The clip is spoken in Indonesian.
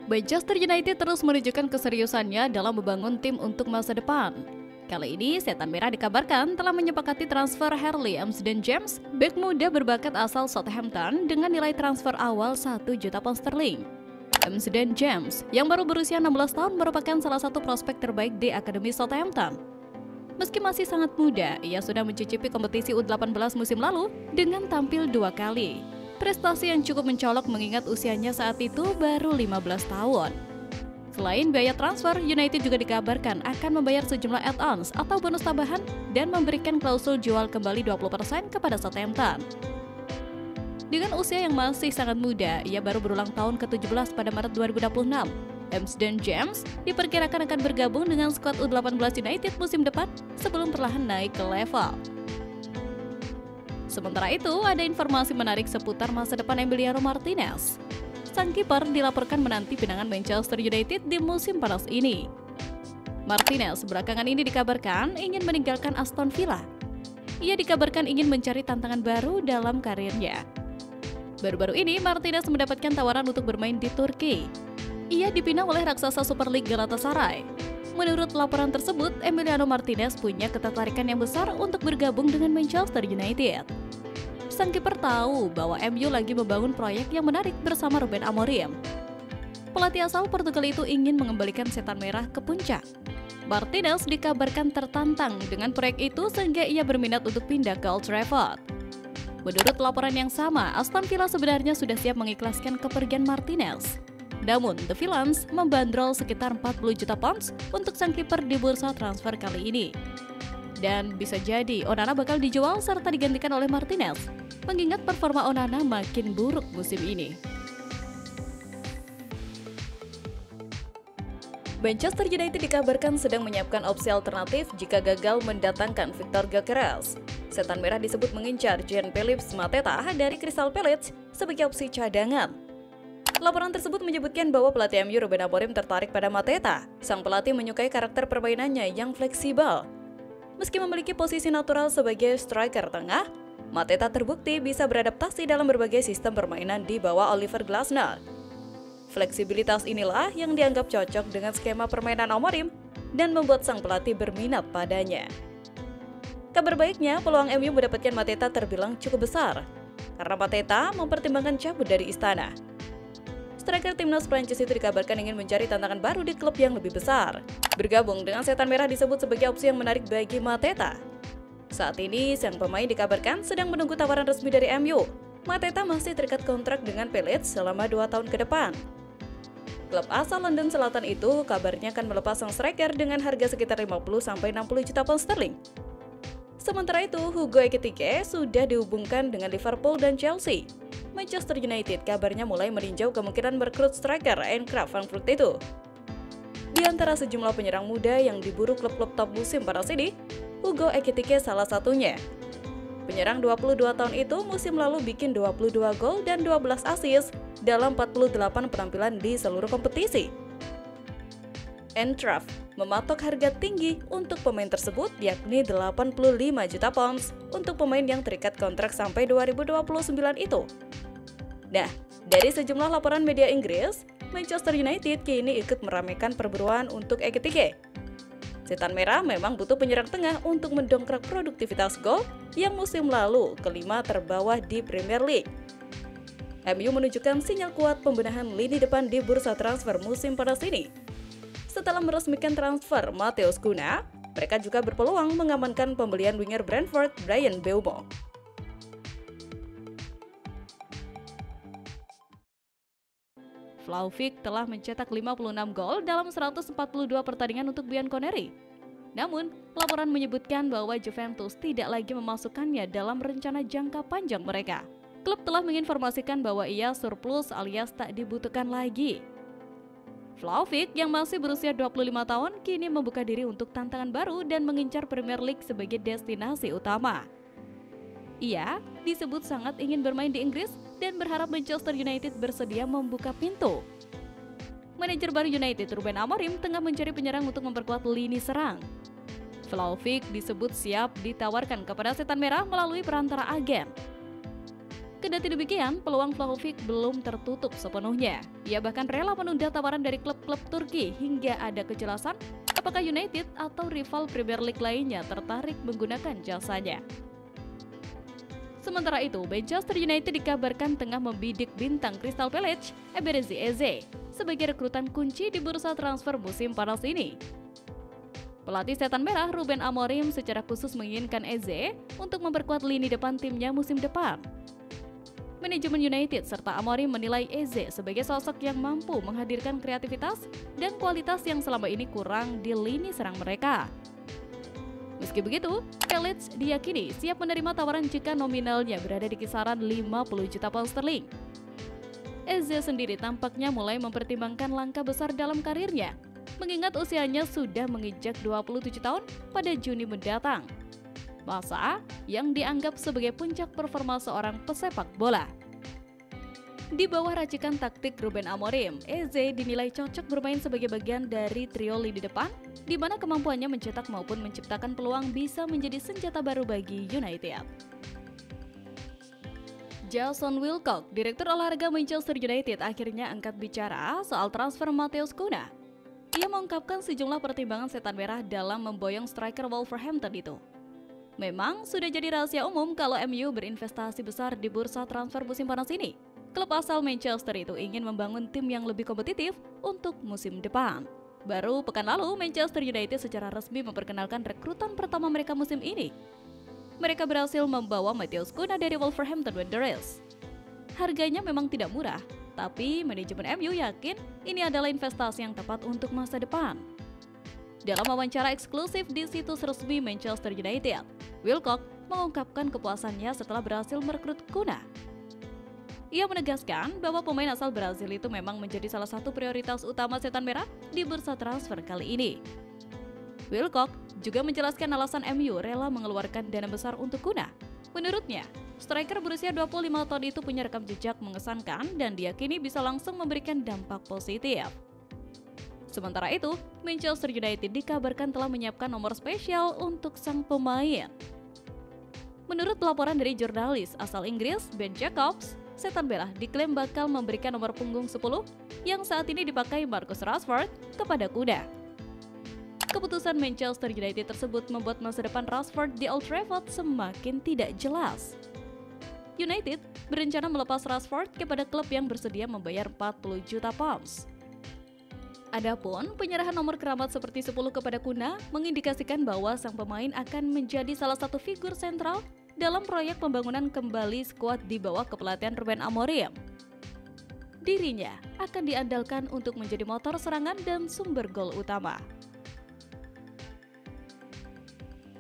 Manchester United terus menunjukkan keseriusannya dalam membangun tim untuk masa depan. Kali ini, Setan Merah dikabarkan telah menyepakati transfer Harley Amsterdam-James, bek muda berbakat asal Southampton dengan nilai transfer awal 1 juta pound sterling. Amsterdam-James, yang baru berusia 16 tahun, merupakan salah satu prospek terbaik di Akademi Southampton. Meski masih sangat muda, ia sudah mencicipi kompetisi U18 musim lalu dengan tampil 2 kali. Prestasi yang cukup mencolok mengingat usianya saat itu baru 15 tahun. Selain biaya transfer, United juga dikabarkan akan membayar sejumlah add-ons atau bonus tambahan dan memberikan klausul jual kembali 20% kepada Southampton. Dengan usia yang masih sangat muda, ia baru berulang tahun ke-17 pada Maret 2026. Amsterdam-James diperkirakan akan bergabung dengan skuad U18 United musim depan sebelum perlahan naik ke level. Sementara itu, ada informasi menarik seputar masa depan Emiliano Martinez. Sang kiper dilaporkan menanti pinangan Manchester United di musim panas ini. Martinez belakangan ini dikabarkan ingin meninggalkan Aston Villa. Ia dikabarkan ingin mencari tantangan baru dalam karirnya. Baru-baru ini, Martinez mendapatkan tawaran untuk bermain di Turki. Ia dipinang oleh raksasa Super League Galatasaray. Menurut laporan tersebut, Emiliano Martinez punya ketertarikan yang besar untuk bergabung dengan Manchester United. Sang kiper tahu bahwa MU lagi membangun proyek yang menarik bersama Ruben Amorim. Pelatih asal Portugal itu ingin mengembalikan Setan Merah ke puncak. Martinez dikabarkan tertantang dengan proyek itu sehingga ia berminat untuk pindah ke Old Trafford. Menurut laporan yang sama, Aston Villa sebenarnya sudah siap mengikhlaskan kepergian Martinez. Namun, The Villains membandrol sekitar 40 juta pounds untuk sang kiper di bursa transfer kali ini. Dan bisa jadi Onana bakal dijual serta digantikan oleh Martinez, mengingat performa Onana makin buruk musim ini. Manchester United dikabarkan sedang menyiapkan opsi alternatif jika gagal mendatangkan Victor Gyökeres. Setan Merah disebut mengincar Jean-Philippe Mateta dari Crystal Palace sebagai opsi cadangan. Laporan tersebut menyebutkan bahwa pelatih MU Ruben Amorim tertarik pada Mateta. Sang pelatih menyukai karakter permainannya yang fleksibel. Meski memiliki posisi natural sebagai striker tengah, Mateta terbukti bisa beradaptasi dalam berbagai sistem permainan di bawah Oliver Glasner. Fleksibilitas inilah yang dianggap cocok dengan skema permainan Amorim dan membuat sang pelatih berminat padanya. Kabar baiknya, peluang MU mendapatkan Mateta terbilang cukup besar, karena Mateta mempertimbangkan cabut dari istana. Striker timnas Prancis itu dikabarkan ingin mencari tantangan baru di klub yang lebih besar. Bergabung dengan Setan Merah disebut sebagai opsi yang menarik bagi Mateta. Saat ini, sang pemain dikabarkan sedang menunggu tawaran resmi dari MU. Mateta masih terikat kontrak dengan Palace selama 2 tahun ke depan. Klub asal London Selatan itu kabarnya akan melepas sang striker dengan harga sekitar 50-60 juta pound sterling. Sementara itu, Hugo Ekitike sudah dihubungkan dengan Liverpool dan Chelsea. Manchester United kabarnya mulai meninjau kemungkinan merekrut striker Eintracht Frankfurt itu. Di antara sejumlah penyerang muda yang diburu klub-klub top musim panas ini, Hugo Ekitike salah satunya. Penyerang 22 tahun itu musim lalu bikin 22 gol dan 12 assist dalam 48 penampilan di seluruh kompetisi. Eintracht mematok harga tinggi untuk pemain tersebut, yakni 85 juta pounds untuk pemain yang terikat kontrak sampai 2029 itu. Nah, dari sejumlah laporan media Inggris, Manchester United kini ikut meramaikan perburuan untuk Ekitike. Setan Merah memang butuh penyerang tengah untuk mendongkrak produktivitas gol yang musim lalu kelima terbawah di Premier League. MU menunjukkan sinyal kuat pembenahan lini depan di bursa transfer musim panas ini. Setelah meresmikan transfer Matheus Cunha, mereka juga berpeluang mengamankan pembelian winger Brentford Bryan Mbeumo. Vlahovic telah mencetak 56 gol dalam 142 pertandingan untuk Bianconeri. Namun, laporan menyebutkan bahwa Juventus tidak lagi memasukkannya dalam rencana jangka panjang mereka. Klub telah menginformasikan bahwa ia surplus alias tak dibutuhkan lagi. Vlahovic yang masih berusia 25 tahun kini membuka diri untuk tantangan baru dan mengincar Premier League sebagai destinasi utama. Ia disebut sangat ingin bermain di Inggris dan berharap Manchester United bersedia membuka pintu. Manajer baru United, Ruben Amorim, tengah mencari penyerang untuk memperkuat lini serang. Vlahovic disebut siap ditawarkan kepada Setan Merah melalui perantara agen. Kendati demikian, peluang Vlahovic belum tertutup sepenuhnya. Ia bahkan rela menunda tawaran dari klub-klub Turki hingga ada kejelasan apakah United atau rival Premier League lainnya tertarik menggunakan jasanya. Sementara itu, Manchester United dikabarkan tengah membidik bintang Crystal Palace, Eberechi Eze, sebagai rekrutan kunci di bursa transfer musim panas ini. Pelatih Setan Merah Ruben Amorim secara khusus menginginkan Eze untuk memperkuat lini depan timnya musim depan. Manajemen United serta Amorim menilai Eze sebagai sosok yang mampu menghadirkan kreativitas dan kualitas yang selama ini kurang di lini serang mereka. Meski begitu, Palace diyakini siap menerima tawaran jika nominalnya berada di kisaran 50 juta pound sterling. Eze sendiri tampaknya mulai mempertimbangkan langkah besar dalam karirnya, mengingat usianya sudah menginjak 27 tahun pada Juni mendatang. Masa yang dianggap sebagai puncak performa seorang pesepak bola. Di bawah racikan taktik Ruben Amorim, Eze dinilai cocok bermain sebagai bagian dari trio lini depan, di mana kemampuannya mencetak maupun menciptakan peluang bisa menjadi senjata baru bagi United. Jason Wilcock, Direktur Olahraga Manchester United, akhirnya angkat bicara soal transfer Matheus Cunha. Ia mengungkapkan sejumlah pertimbangan Setan Merah dalam memboyong striker Wolverhampton itu. Memang sudah jadi rahasia umum kalau MU berinvestasi besar di bursa transfer musim panas ini. Klub asal Manchester itu ingin membangun tim yang lebih kompetitif untuk musim depan. Baru pekan lalu, Manchester United secara resmi memperkenalkan rekrutan pertama mereka musim ini. Mereka berhasil membawa Matheus Cunha dari Wolverhampton Wanderers. Harganya memang tidak murah, tapi manajemen MU yakin ini adalah investasi yang tepat untuk masa depan. Dalam wawancara eksklusif di situs resmi Manchester United, Wilcock mengungkapkan kepuasannya setelah berhasil merekrut Cunha. Ia menegaskan bahwa pemain asal Brazil itu memang menjadi salah satu prioritas utama Setan Merah di bursa transfer kali ini. Wilcock juga menjelaskan alasan MU rela mengeluarkan dana besar untuk Cunha. Menurutnya, striker berusia 25 tahun itu punya rekam jejak mengesankan dan diyakini bisa langsung memberikan dampak positif. Sementara itu, Manchester United dikabarkan telah menyiapkan nomor spesial untuk sang pemain. Menurut laporan dari jurnalis asal Inggris, Ben Jacobs, Setan Merah diklaim bakal memberikan nomor punggung 10 yang saat ini dipakai Marcus Rashford kepada Cunha. Keputusan Manchester United tersebut membuat masa depan Rashford di Old Trafford semakin tidak jelas. United berencana melepas Rashford kepada klub yang bersedia membayar 40 juta pounds. Adapun penyerahan nomor keramat seperti 10 kepada Cunha mengindikasikan bahwa sang pemain akan menjadi salah satu figur sentral dalam proyek pembangunan kembali skuad di bawah kepelatihan Ruben Amorim. Dirinya akan diandalkan untuk menjadi motor serangan dan sumber gol utama.